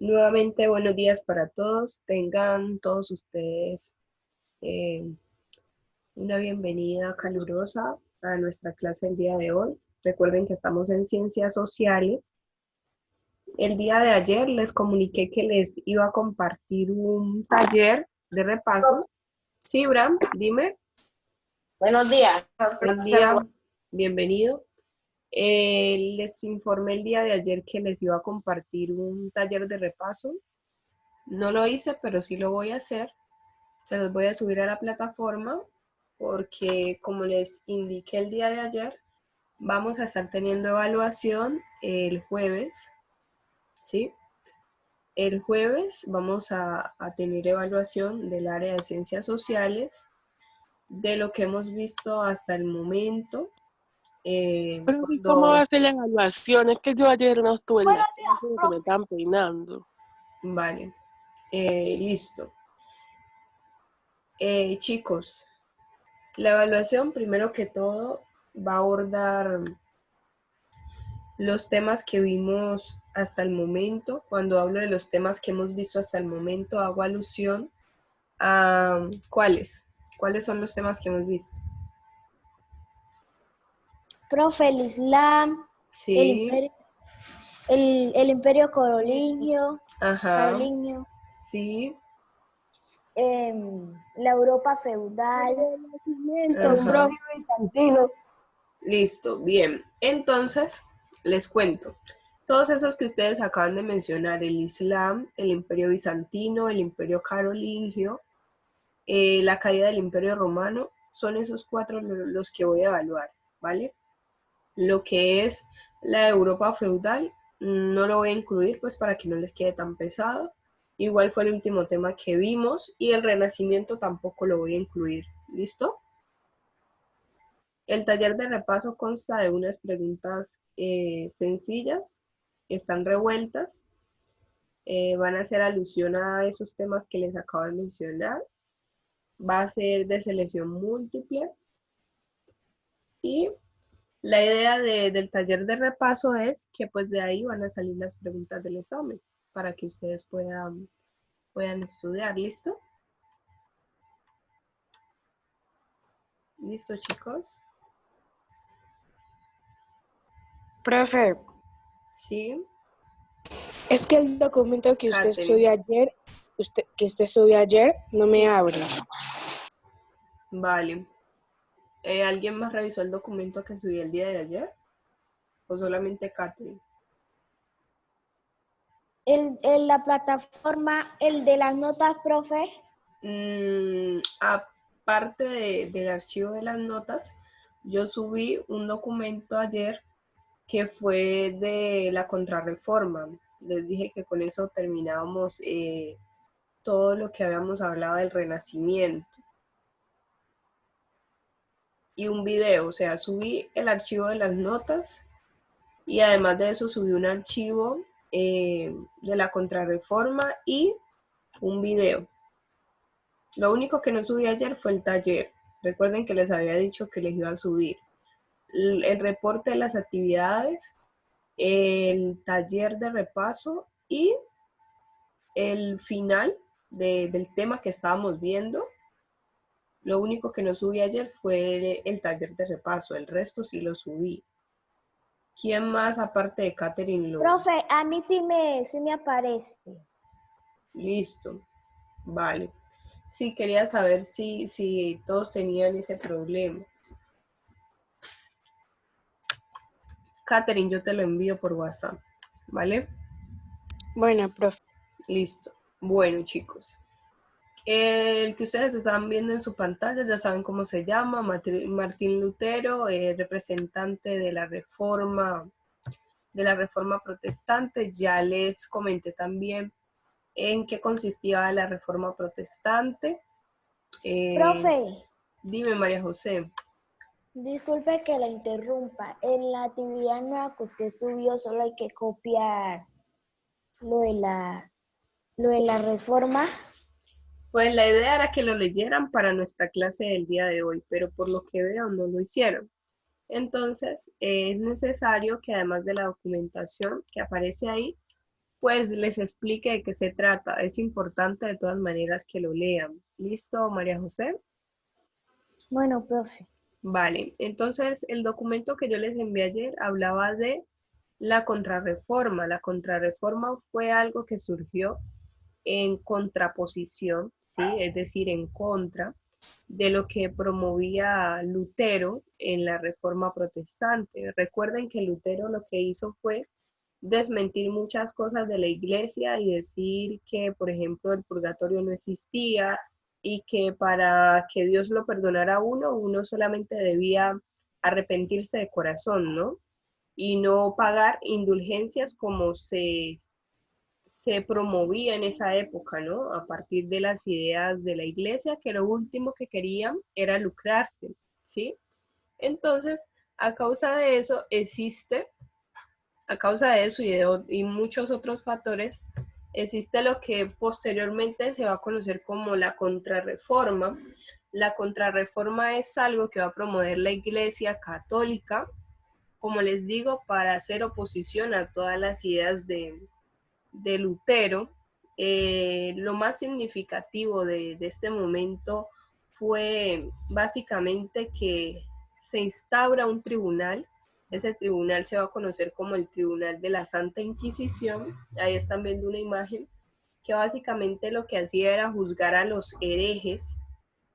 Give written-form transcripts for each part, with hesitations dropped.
Nuevamente, buenos días para todos. Tengan todos ustedes eh, una bienvenida calurosa a nuestra clase el día de hoy. Recuerden que estamos en Ciencias Sociales. El día de ayer les comuniqué que les iba a compartir un taller de repaso. Sí, Bram, dime. Buenos días. Buen día, bienvenido. Les informé el día de ayer que les iba a compartir un taller de repaso. No lo hice, pero sí lo voy a hacer. Se los voy a subir a la plataforma porque, como les indiqué el día de ayer, vamos a estar teniendo evaluación el jueves, ¿sí? El jueves vamos a tener evaluación del área de ciencias sociales, de lo que hemos visto hasta el momento. Pero ¿y cómo va a ser la evaluación? Es que yo ayer no estuve en la clase porque me están peinando. Vale, listo. Chicos, la evaluación, primero que todo, va a abordar los temas que vimos hasta el momento. Cuando hablo de los temas que hemos visto hasta el momento, hago alusión a ¿cuáles? ¿Cuáles son los temas que hemos visto? Profe, el Islam, Sí. el imperio carolingio, Ajá. Sí. la Europa feudal, Ajá. el imperio bizantino. Listo, bien. Entonces, les cuento. Todos esos que ustedes acaban de mencionar, el Islam, el imperio bizantino, el imperio carolingio, la caída del imperio romano, son esos cuatro los que voy a evaluar, ¿vale? Lo que es la Europa feudal no lo voy a incluir pues para que no les quede tan pesado. Igual fue el último tema que vimos y el Renacimiento tampoco lo voy a incluir. ¿Listo? El taller de repaso consta de unas preguntas sencillas, están revueltas, van a hacer alusión a esos temas que les acabo de mencionar, va a ser de selección múltiple y la idea del taller de repaso es que pues de ahí van a salir las preguntas del examen para que ustedes puedan estudiar. ¿Listo? ¿Listo, chicos? Profe, Sí. es que el documento que usted Katherine. subió ayer, no me abre. Vale. ¿Alguien más revisó el documento que subí el día de ayer? ¿O solamente Katherine? La plataforma, el de las notas, profe. Aparte del archivo de las notas, yo subí un documento ayer que fue de la contrarreforma. Les dije que con eso terminábamos todo lo que habíamos hablado del Renacimiento. Y un video, o sea, subí el archivo de las notas y además de eso subí un archivo de la contrarreforma y un video. Lo único que no subí ayer fue el taller. Recuerden que les había dicho que les iba a subir el reporte de las actividades, el taller de repaso y el final del tema que estábamos viendo. Lo único que no subí ayer fue el taller de repaso, el resto sí lo subí. ¿Quién más aparte de Katherine lo? Profe, a mí sí me aparece. Listo, vale. Sí, quería saber si todos tenían ese problema. Katherine, yo te lo envío por WhatsApp, ¿vale? Bueno, profe. Listo. Bueno, chicos. El que ustedes están viendo en su pantalla, ya saben cómo se llama, Martín Lutero, representante de la reforma protestante. Ya les comenté también en qué consistía la reforma protestante. Profe, Dime, María José. disculpe que la interrumpa. En la actividad nueva que usted subió, solo hay que copiar lo de la reforma. Pues la idea era que lo leyeran para nuestra clase del día de hoy, pero por lo que veo no lo hicieron. Entonces, es necesario que además de la documentación que aparece ahí, pues les explique de qué se trata. Es importante de todas maneras que lo lean. ¿Listo, María José? Bueno, profe. Vale, entonces el documento que yo les envié ayer hablaba de la contrarreforma. La contrarreforma fue algo que surgió en contraposición, ¿sí? Es decir, en contra de lo que promovía Lutero en la Reforma Protestante. Recuerden que Lutero lo que hizo fue desmentir muchas cosas de la iglesia y decir que, por ejemplo, el purgatorio no existía y que para que Dios lo perdonara a uno, uno solamente debía arrepentirse de corazón, ¿no? Y no pagar indulgencias como se promovía en esa época, ¿no? A partir de las ideas de la iglesia, que lo último que querían era lucrarse, ¿sí? Entonces, a causa de eso a causa de eso y muchos otros factores, existe lo que posteriormente se va a conocer como la contrarreforma. La contrarreforma es algo que va a promover la Iglesia Católica, como les digo, para hacer oposición a todas las ideas de Lutero. Lo más significativo de este momento fue básicamente que se instaura un tribunal. Ese tribunal se va a conocer como el Tribunal de la Santa Inquisición. Ahí están viendo una imagen que básicamente lo que hacía era juzgar a los herejes.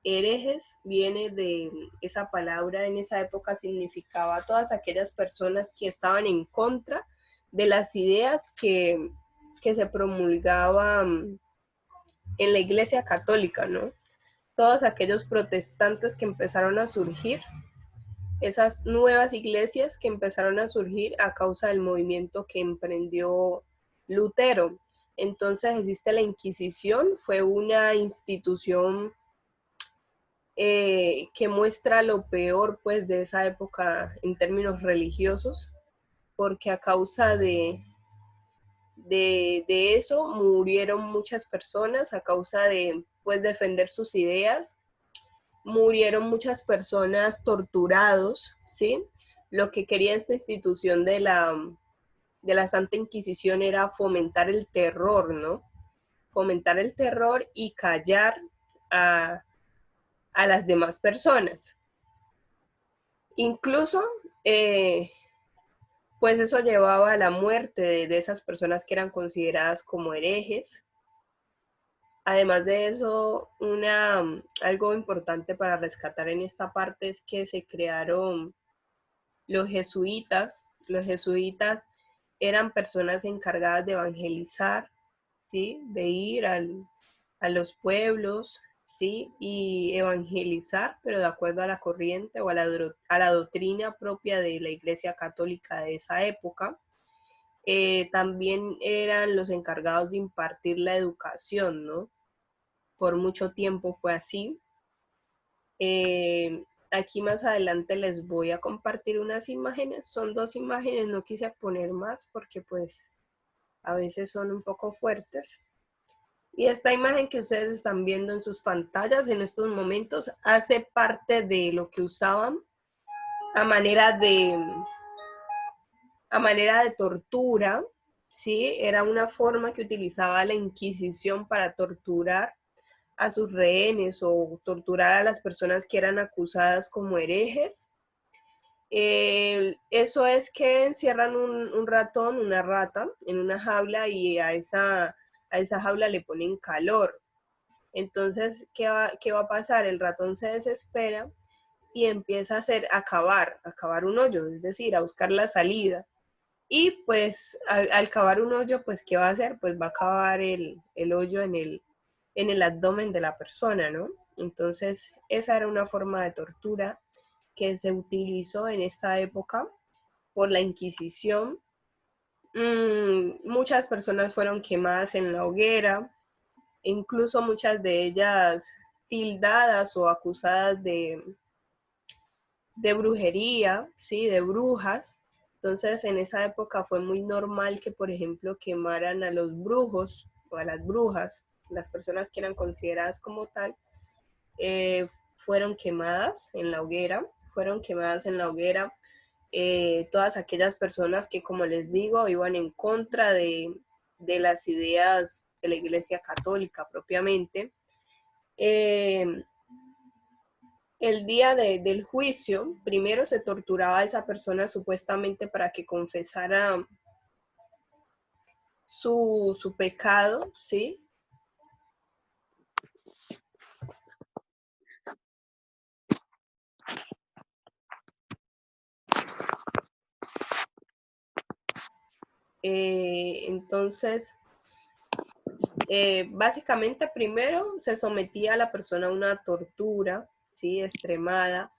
Herejes viene de esa palabra, en esa época significaba a todas aquellas personas que estaban en contra de las ideas que se promulgaban en la Iglesia Católica, ¿no? Todos aquellos protestantes que empezaron a surgir, esas nuevas iglesias que empezaron a surgir a causa del movimiento que emprendió Lutero. Entonces existe la Inquisición, fue una institución que muestra lo peor pues de esa época en términos religiosos, porque a causa de eso murieron muchas personas, a causa de pues defender sus ideas, murieron muchas personas torturados, ¿sí? Lo que quería esta institución de la Santa Inquisición era fomentar el terror, ¿no? Fomentar el terror y callar a las demás personas. Incluso, pues eso llevaba a la muerte de esas personas que eran consideradas como herejes. Además de eso, algo importante para rescatar en esta parte es que se crearon los jesuitas. Los jesuitas eran personas encargadas de evangelizar, ¿sí? De ir a los pueblos, ¿sí? Y evangelizar, pero de acuerdo a la corriente o a la doctrina propia de la Iglesia Católica de esa época. También eran los encargados de impartir la educación, ¿no? Por mucho tiempo fue así. Aquí más adelante les voy a compartir unas imágenes, son 2 imágenes, no quise poner más porque pues a veces son un poco fuertes. Y esta imagen que ustedes están viendo en sus pantallas en estos momentos hace parte de lo que usaban a manera de tortura, ¿sí? Era una forma que utilizaba la Inquisición para torturar a sus rehenes o torturar a las personas que eran acusadas como herejes. Eso es que encierran un ratón, una rata, en una jaula y a esa jaula le ponen calor. Entonces, ¿qué va a pasar? El ratón se desespera y empieza a cavar un hoyo, es decir, a buscar la salida. Y pues al cavar un hoyo, pues ¿qué va a hacer? Pues va a cavar el hoyo en el abdomen de la persona, ¿no? Entonces, esa era una forma de tortura que se utilizó en esta época por la Inquisición. Muchas personas fueron quemadas en la hoguera, incluso muchas de ellas tildadas o acusadas de brujería, ¿sí? De brujas. Entonces, en esa época fue muy normal que, por ejemplo, quemaran a los brujos o a las brujas, las personas que eran consideradas como tal, fueron quemadas en la hoguera, todas aquellas personas que, como les digo, iban en contra de de las ideas de la Iglesia Católica propiamente. El día del juicio, primero se torturaba a esa persona supuestamente para que confesara su pecado, ¿sí? Entonces, básicamente primero se sometía a la persona a una tortura, ¿sí? Extremada.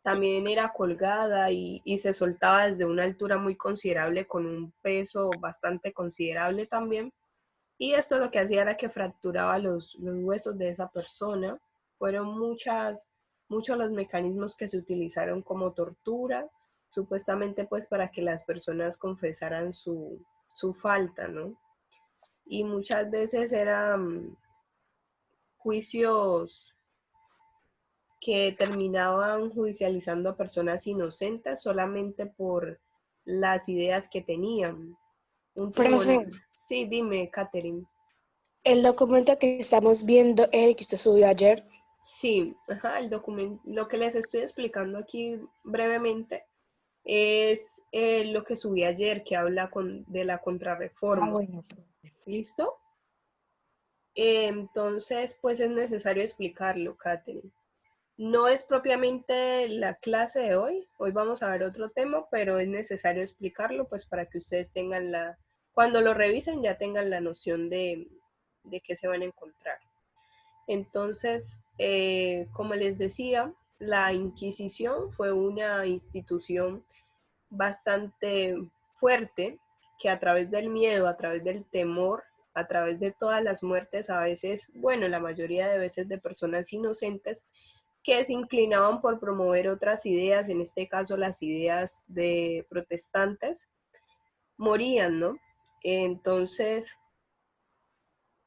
También era colgada y se soltaba desde una altura muy considerable con un peso bastante considerable también. Y esto lo que hacía era que fracturaba los huesos de esa persona. Fueron muchos los mecanismos que se utilizaron como tortura, supuestamente pues para que las personas confesaran su falta, ¿no? Y muchas veces eran juicios que terminaban judicializando a personas inocentes solamente por las ideas que tenían. Profe, Sí, dime, Catherine. el documento que estamos viendo es el que usted subió ayer. Sí, ajá, el documento, lo que les estoy explicando aquí brevemente es lo que subí ayer, que habla de la contrarreforma. Bueno. ¿Listo? Entonces, pues es necesario explicarlo, Catherine. No es propiamente la clase de hoy. Hoy vamos a ver otro tema, pero es necesario explicarlo, pues para que ustedes tengan cuando lo revisen ya tengan la noción de qué se van a encontrar. Entonces, como les decía, la Inquisición fue una institución bastante fuerte que a través del miedo, a través del temor, a través de todas las muertes, a veces, bueno, la mayoría de veces de personas inocentes, que se inclinaban por promover otras ideas, en este caso las ideas de protestantes, morían, ¿no? Entonces,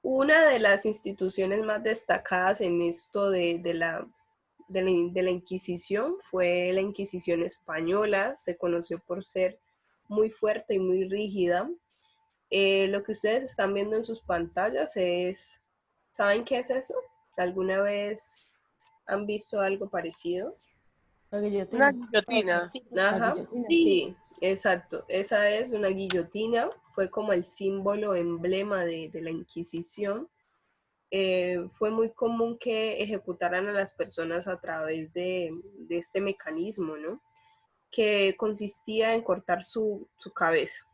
una de las instituciones más destacadas en esto de la Inquisición fue la Inquisición española. Se conoció por ser muy fuerte y muy rígida. Lo que ustedes están viendo en sus pantallas ¿saben qué es eso? ¿Alguna vez han visto algo parecido? Una guillotina. Ajá, sí, exacto. Esa es una guillotina. Fue como el símbolo, emblema de la Inquisición. Fue muy común que ejecutaran a las personas a través de este mecanismo, ¿no? Que consistía en cortar su cabeza.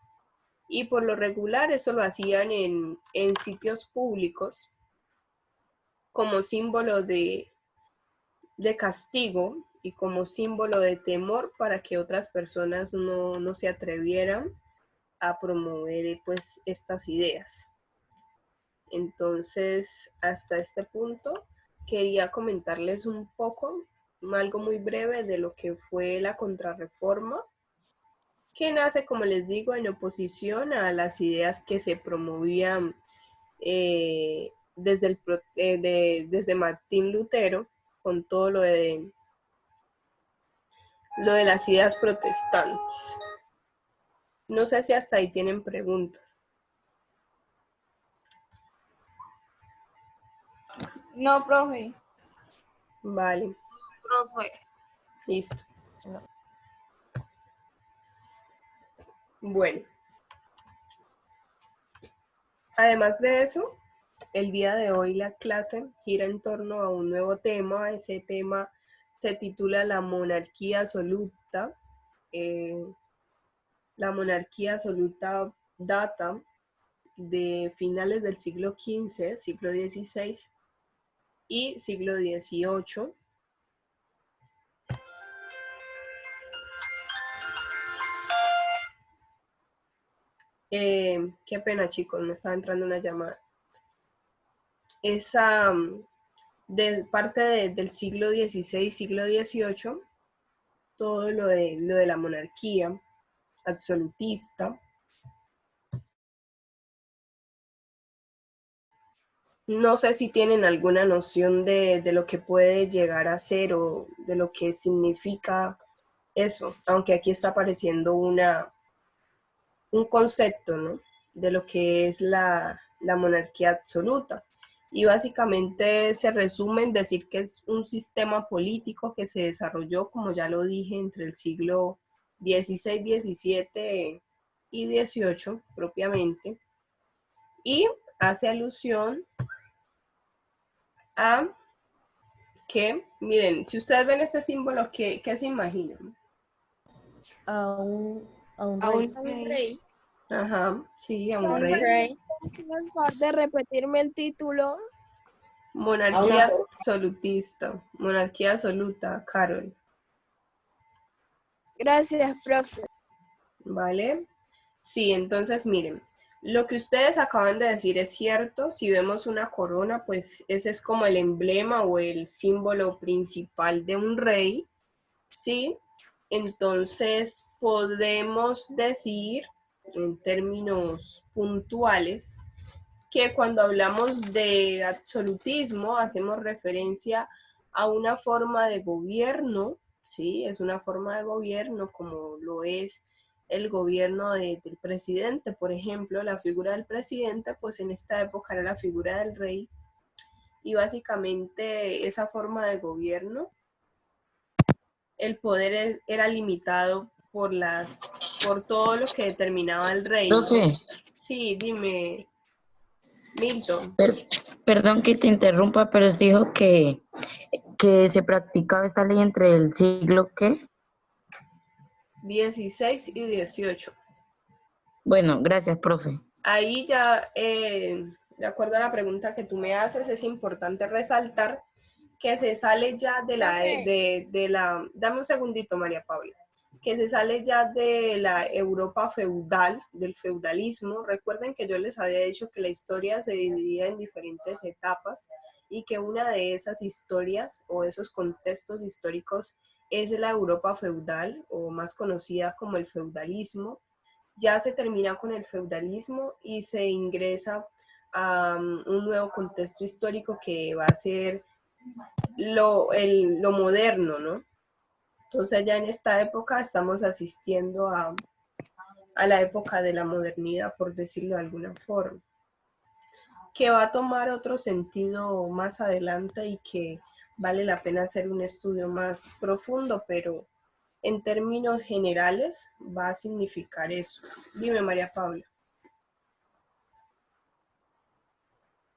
Y por lo regular eso lo hacían en sitios públicos como símbolo de castigo y como símbolo de temor para que otras personas no se atrevieran a promover pues estas ideas. Entonces, hasta este punto, quería comentarles un poco, algo muy breve de lo que fue la contrarreforma, que nace, como les digo, en oposición a las ideas que se promovían desde Martín Lutero, con todo lo de las ideas protestantes. No sé si hasta ahí tienen preguntas. No, profe. Vale. Profe. Listo. Bueno. Además de eso, el día de hoy la clase gira en torno a un nuevo tema. Ese tema se titula La monarquía absoluta. La monarquía absoluta data de finales del siglo XV, siglo XVI y siglo XVIII. Qué pena, chicos, me estaba entrando una llamada. Esa de parte del siglo XVI, siglo XVIII, todo lo de la monarquía absolutista. No sé si tienen alguna noción de lo que puede llegar a ser o de lo que significa eso, aunque aquí está apareciendo un concepto, ¿no? de lo que es la monarquía absoluta. Y básicamente se resume en decir que es un sistema político que se desarrolló, como ya lo dije, entre el siglo XVI, XVII y XVIII propiamente, y hace alusión a que, miren, si ustedes ven este símbolo, ¿qué se imaginan? A un A rey. un rey. Ajá, sí, a un Un rey. rey. Por favor de repetirme el título. Monarquía absolutista, monarquía absoluta, Carol, Gracias, profe. ¿vale? Sí, entonces miren, lo que ustedes acaban de decir es cierto. Si vemos una corona, pues ese es como el emblema o el símbolo principal de un rey, ¿sí? Entonces podemos decir en términos puntuales que cuando hablamos de absolutismo hacemos referencia a una forma de gobierno, ¿sí? Es una forma de gobierno como lo es el gobierno del presidente, por ejemplo, la figura del presidente, pues en esta época era la figura del rey, y básicamente esa forma de gobierno, el poder era limitado por todo lo que determinaba el rey, ¿no? Profe, Sí, dime, Milton. perdón que te interrumpa, pero dijo que se practicaba esta ley entre el siglo ¿qué? 16 y 18. Bueno, gracias, profe. Ahí ya, de acuerdo a la pregunta que tú me haces, es importante resaltar que se sale ya dame un segundito, María Paula, que se sale ya de la Europa feudal, del feudalismo. Recuerden que yo les había dicho que la historia se dividía en diferentes etapas y que una de esas historias o esos contextos históricos es la Europa feudal, o más conocida como el feudalismo. Ya se termina con el feudalismo y se ingresa a un nuevo contexto histórico que va a ser lo moderno, ¿no? Entonces ya en esta época estamos asistiendo a la época de la modernidad, por decirlo de alguna forma, que va a tomar otro sentido más adelante y que vale la pena hacer un estudio más profundo, pero en términos generales va a significar eso. Dime, María Paula.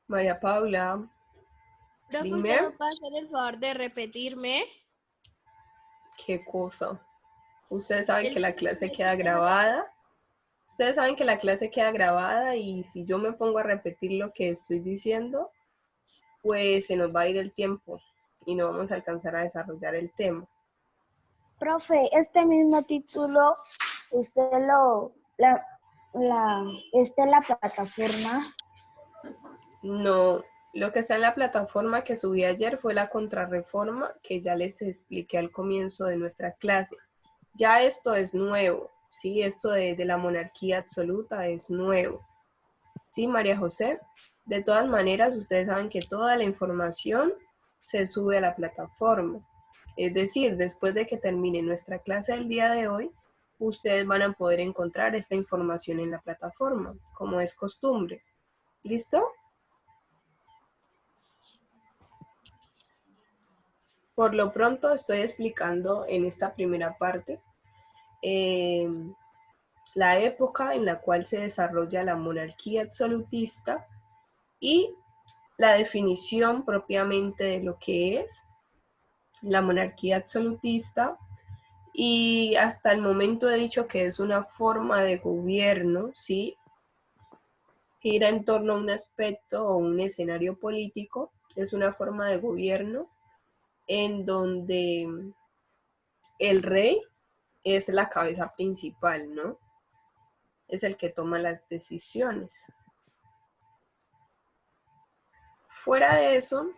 María Paula, Profe, dime. ¿usted me puede hacer el favor de repetirme? ¿Qué cosa? Ustedes saben que la clase queda grabada. Ustedes saben que la clase queda grabada y si yo me pongo a repetir lo que estoy diciendo, pues se nos va a ir el tiempo y no vamos a alcanzar a desarrollar el tema. Profe, este mismo título, usted está en la plataforma. No, lo que está en la plataforma que subí ayer fue la contrarreforma que ya les expliqué al comienzo de nuestra clase. Ya esto es nuevo, ¿sí? Esto de la monarquía absoluta es nuevo. ¿Sí, María José? De todas maneras, ustedes saben que toda la información se sube a la plataforma. Es decir, después de que termine nuestra clase del día de hoy, ustedes van a poder encontrar esta información en la plataforma, como es costumbre. ¿Listo? Por lo pronto estoy explicando en esta primera parte la época en la cual se desarrolla la monarquía absolutista y la definición propiamente de lo que es la monarquía absolutista, y hasta el momento he dicho que es una forma de gobierno, ¿sí? Gira en torno a un aspecto o un escenario político, es una forma de gobierno en donde el rey es la cabeza principal, ¿no? Es el que toma las decisiones. Fuera de eso,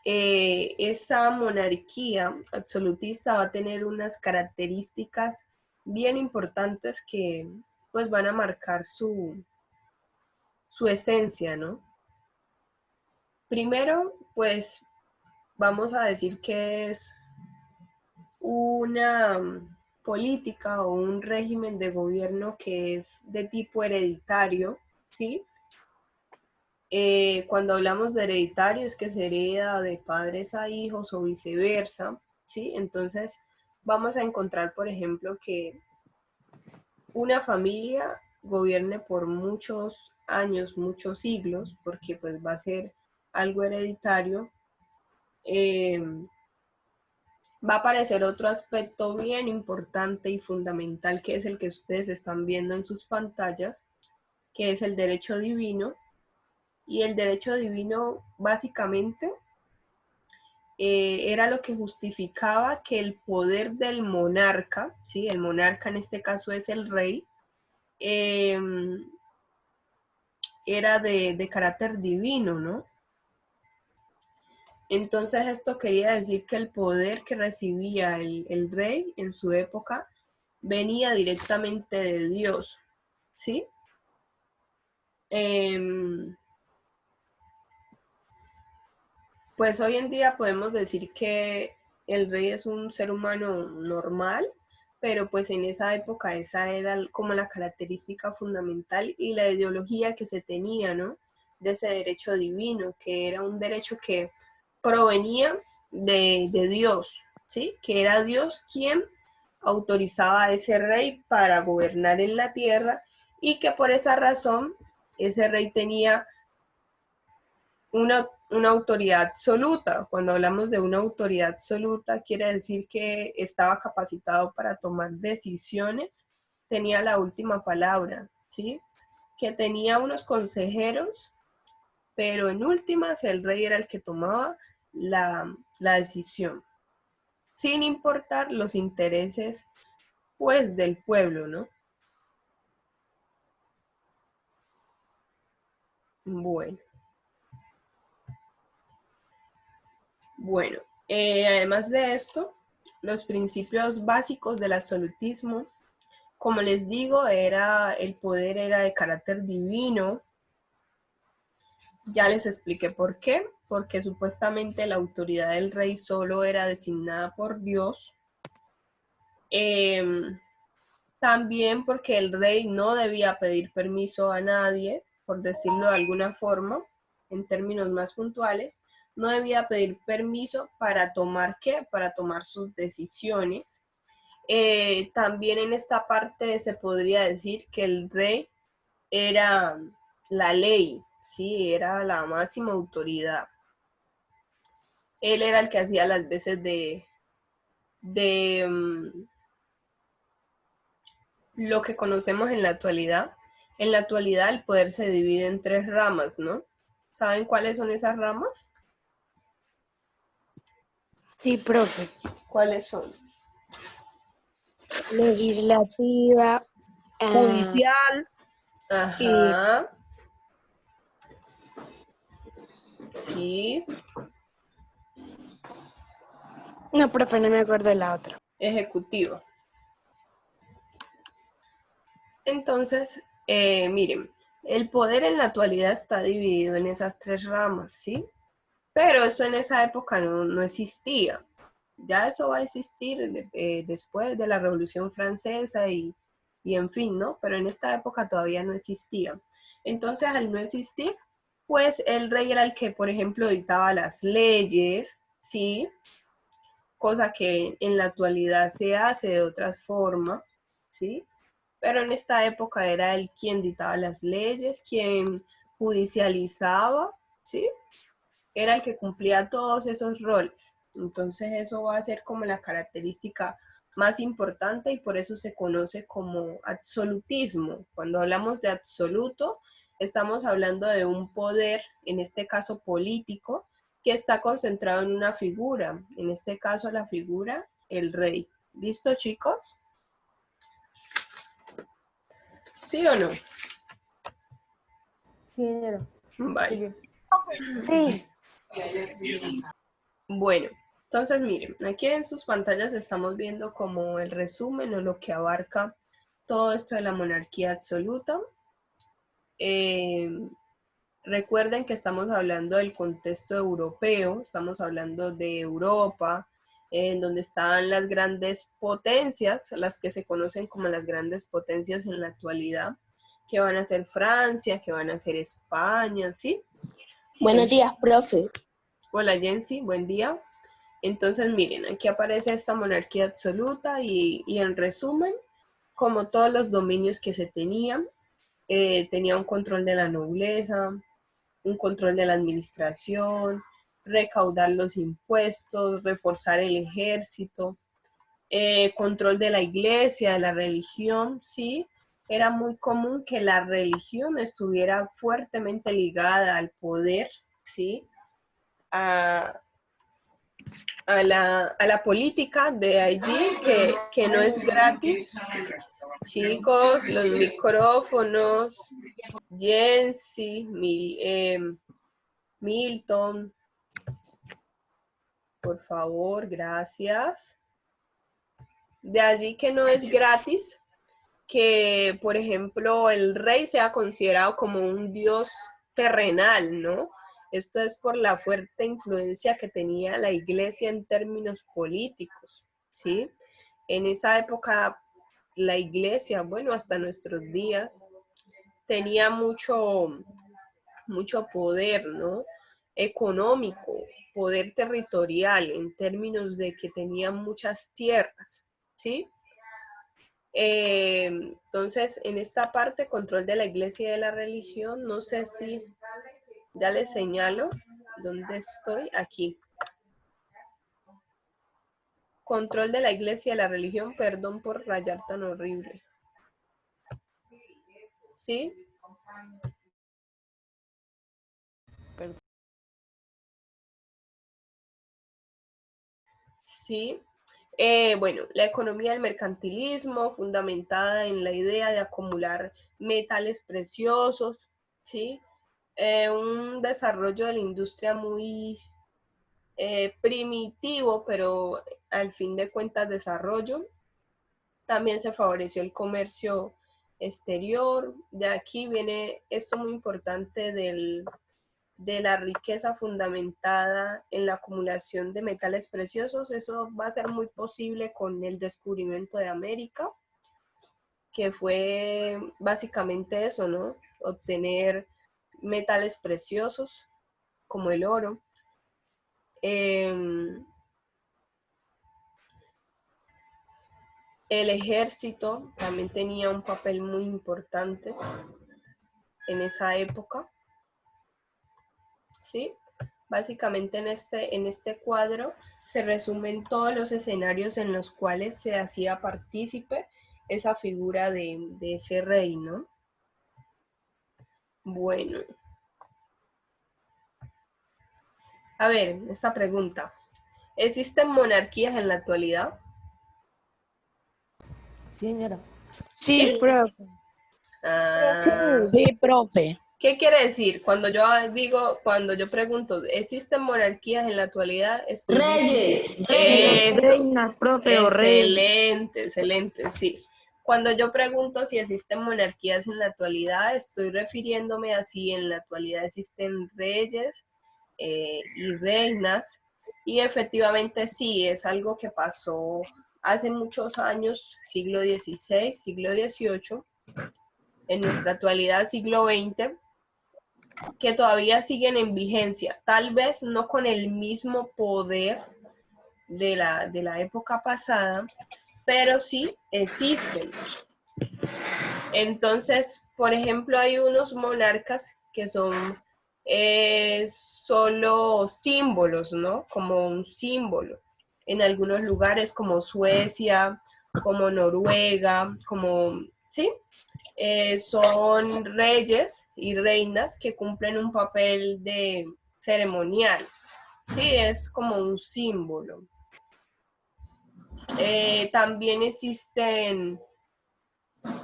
esa monarquía absolutista va a tener unas características bien importantes que pues van a marcar su esencia, ¿no? Primero, pues vamos a decir que es una política o un régimen de gobierno que es de tipo hereditario, ¿sí? Cuando hablamos de hereditario es que se hereda de padres a hijos o viceversa, ¿sí? Entonces vamos a encontrar, por ejemplo, que una familia gobierne por muchos años, muchos siglos, porque pues va a ser algo hereditario. Va a aparecer otro aspecto bien importante y fundamental, que es el que ustedes están viendo en sus pantallas, que es el derecho divino. Y el derecho divino básicamente era lo que justificaba que el poder del monarca, ¿sí? El monarca en este caso es el rey, era de carácter divino, ¿no? Entonces esto quería decir que el poder que recibía el rey en su época venía directamente de Dios, ¿sí? Pues hoy en día podemos decir que el rey es un ser humano normal, pero pues en esa época esa era como la característica fundamental y la ideología que se tenía, ¿no? De ese derecho divino, que era un derecho que provenía de Dios, ¿sí? Que era Dios quien autorizaba a ese rey para gobernar en la tierra y que por esa razón ese rey tenía una autoridad absoluta. Cuando hablamos de una autoridad absoluta, quiere decir que estaba capacitado para tomar decisiones, tenía la última palabra, ¿sí? Que tenía unos consejeros, pero en últimas el rey era el que tomaba la decisión, sin importar los intereses, pues, del pueblo, ¿no? Bueno, además de esto, los principios básicos del absolutismo, como les digo, el poder era de carácter divino. Ya les expliqué por qué, porque supuestamente la autoridad del rey solo era designada por Dios. También porque el rey no debía pedir permiso a nadie, por decirlo de alguna forma, en términos más puntuales, no debía pedir permiso para tomar ¿qué? Para tomar sus decisiones. También en esta parte se podría decir que el rey era la ley, ¿sí? Era la máxima autoridad. Él era el que hacía las veces de lo que conocemos en la actualidad. En la actualidad el poder se divide en 3 ramas, ¿no? ¿Saben cuáles son esas ramas? Sí, profe. ¿Cuáles son? Legislativa, Judicial. Ajá. Sí. No, profe, no me acuerdo de la otra. Ejecutivo. Entonces, miren, el poder en la actualidad está dividido en esas 3 ramas, ¿sí? Pero eso en esa época no existía. Ya eso va a existir después de la Revolución Francesa y en fin, ¿no? Pero en esta época todavía no existía. Entonces, al no existir, pues el rey era el que, por ejemplo, dictaba las leyes, ¿sí? Cosa que en la actualidad se hace de otra forma, ¿sí? Pero en esta época era él quien dictaba las leyes, quien judicializaba, ¿sí? Era el que cumplía todos esos roles. Entonces eso va a ser como la característica más importante y por eso se conoce como absolutismo. Cuando hablamos de absoluto, estamos hablando de un poder, en este caso político, que está concentrado en una figura, en este caso la figura, el rey. ¿Listo, chicos? ¿Sí o no? Sí, Vale. Sí. Bueno, entonces miren, aquí en sus pantallas estamos viendo como el resumen o lo que abarca todo esto de la monarquía absoluta. Recuerden que estamos hablando del contexto europeo, estamos hablando de Europa, en donde estaban las grandes potencias, las que se conocen como las grandes potencias en la actualidad, que van a ser Francia, que van a ser España, ¿sí? Buenos días, profe. Hola Jensi, buen día. Entonces miren, aquí aparece esta monarquía absoluta y en resumen, como todos los dominios que se tenían, tenía un control de la nobleza, un control de la administración, recaudar los impuestos, reforzar el ejército, control de la iglesia, de la religión, ¿sí? Era muy común que la religión estuviera fuertemente ligada al poder, ¿sí? A la política de allí, que no es gratis. Chicos, los micrófonos, Jensi, Milton, por favor, gracias. De allí que no es gratis que, por ejemplo, el rey sea considerado como un dios terrenal, ¿no? Esto es por la fuerte influencia que tenía la iglesia en términos políticos, ¿sí? En esa época, la iglesia, bueno, hasta nuestros días, tenía mucho poder, ¿no? Económico, poder territorial, en términos de que tenía muchas tierras, ¿sí? Entonces, en esta parte, control de la iglesia y de la religión, no sé si ya les señalo dónde estoy, aquí. Control de la iglesia y de la religión, perdón por rayar tan horrible. ¿Sí? Sí. Bueno, la economía del mercantilismo, fundamentada en la idea de acumular metales preciosos, ¿sí? Un desarrollo de la industria muy primitivo, pero al fin de cuentas desarrollo. También se favoreció el comercio exterior. De aquí viene esto muy importante de la riqueza fundamentada en la acumulación de metales preciosos. Eso va a ser muy posible con el descubrimiento de América, que fue básicamente eso, ¿no? Obtener metales preciosos como el oro. El ejército también tenía un papel muy importante en esa época, ¿sí? Básicamente en este cuadro se resumen todos los escenarios en los cuales se hacía partícipe esa figura de ese rey, ¿no? Bueno. A ver, esta pregunta. ¿Existen monarquías en la actualidad? Sí, señora. Sí, profe. Ah, Sí, profe. ¿qué quiere decir? Cuando yo pregunto, ¿existen monarquías en la actualidad? Reyes, Eso. reinas, profe, o rey. Excelente, excelente, sí. Cuando yo pregunto si existen monarquías en la actualidad, estoy refiriéndome a si en la actualidad existen reyes y reinas. Y efectivamente sí, es algo que pasó hace muchos años, siglo XVI, siglo XVIII, en nuestra actualidad, siglo XX, que todavía siguen en vigencia, tal vez no con el mismo poder de la época pasada, pero sí existen. Entonces, por ejemplo, hay unos monarcas que son solo símbolos, ¿no? Como un símbolo. En algunos lugares como Suecia, como Noruega, como, ¿sí? Son reyes y reinas que cumplen un papel de ceremonial. Sí, es como un símbolo. También existen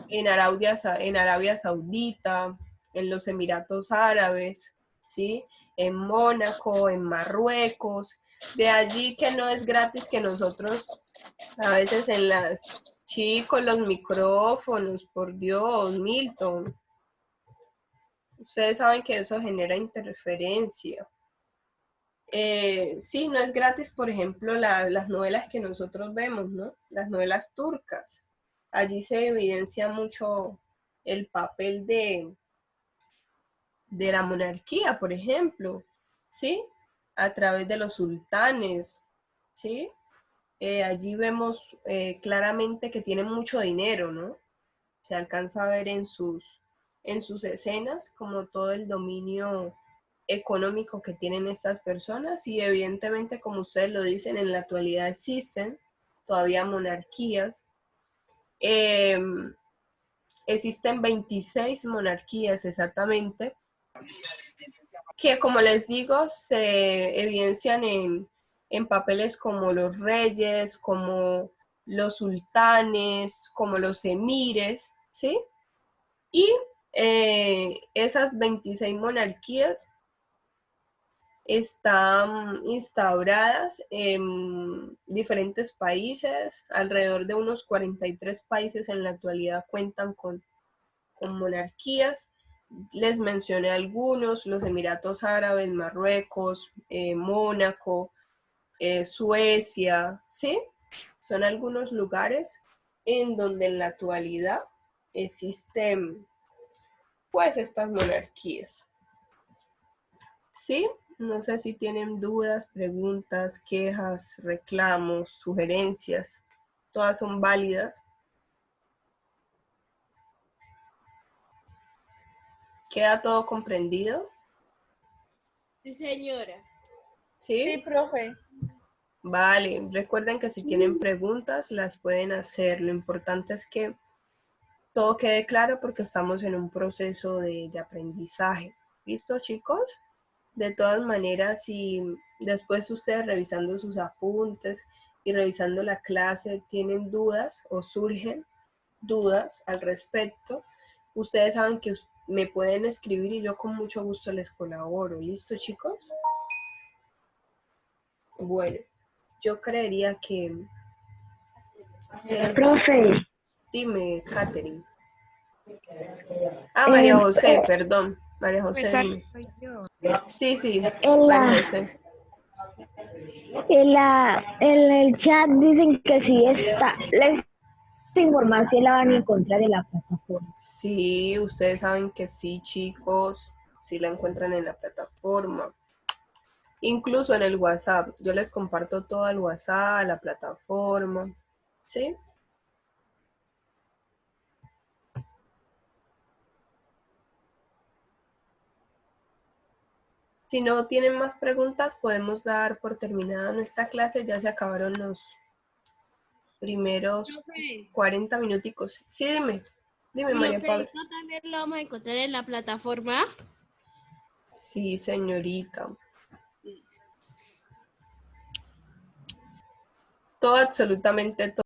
en Arabia Saudita, en los Emiratos Árabes, ¿sí? En Mónaco, en Marruecos. De allí que no es gratis que nosotros a veces en las... Chicos, los micrófonos, por Dios, Milton. Ustedes saben que eso genera interferencia. Sí, no es gratis, por ejemplo, las novelas que nosotros vemos, ¿no? Las novelas turcas. Allí se evidencia mucho el papel de la monarquía, por ejemplo, ¿sí? A través de los sultanes, ¿sí? Allí vemos claramente que tienen mucho dinero, ¿no? Se alcanza a ver en sus escenas como todo el dominio económico que tienen estas personas y evidentemente, como ustedes lo dicen, en la actualidad existen todavía monarquías. Existen 26 monarquías exactamente, que como les digo, se evidencian en papeles como los reyes, como los sultanes, como los emires, ¿sí? Y esas 26 monarquías están instauradas en diferentes países, alrededor de unos 43 países en la actualidad cuentan con monarquías. Les mencioné algunos: los Emiratos Árabes, Marruecos, Mónaco, Suecia, ¿sí? Son algunos lugares en donde en la actualidad existen pues estas monarquías, ¿sí? No sé si tienen dudas, preguntas, quejas, reclamos, sugerencias. Todas son válidas. ¿Queda todo comprendido? Sí, señora. ¿Sí? Sí, profe. Vale, recuerden que si tienen preguntas las pueden hacer. Lo importante es que todo quede claro porque estamos en un proceso de aprendizaje. ¿Listo, chicos? De todas maneras, si después ustedes revisando sus apuntes y revisando la clase tienen dudas o surgen dudas al respecto, ustedes saben que me pueden escribir y yo con mucho gusto les colaboro. ¿Listo, chicos? Bueno, yo creería que... Profe, Dime, Katherine. Ah, María José, perdón. María José, dime. Sí, sí, María José. en el chat dicen que si esta información la van a encontrar en la plataforma. Sí, ustedes saben que sí, chicos. Sí la encuentran en la plataforma. Incluso en el WhatsApp. Yo les comparto todo el WhatsApp, la plataforma. ¿Sí? Si no tienen más preguntas, podemos dar por terminada nuestra clase. Ya se acabaron los primeros 40 minuticos. Sí, dime. Dime, María Pablo. ¿Esto también lo vamos a encontrar en la plataforma? Sí, señorita. Todo, absolutamente todo.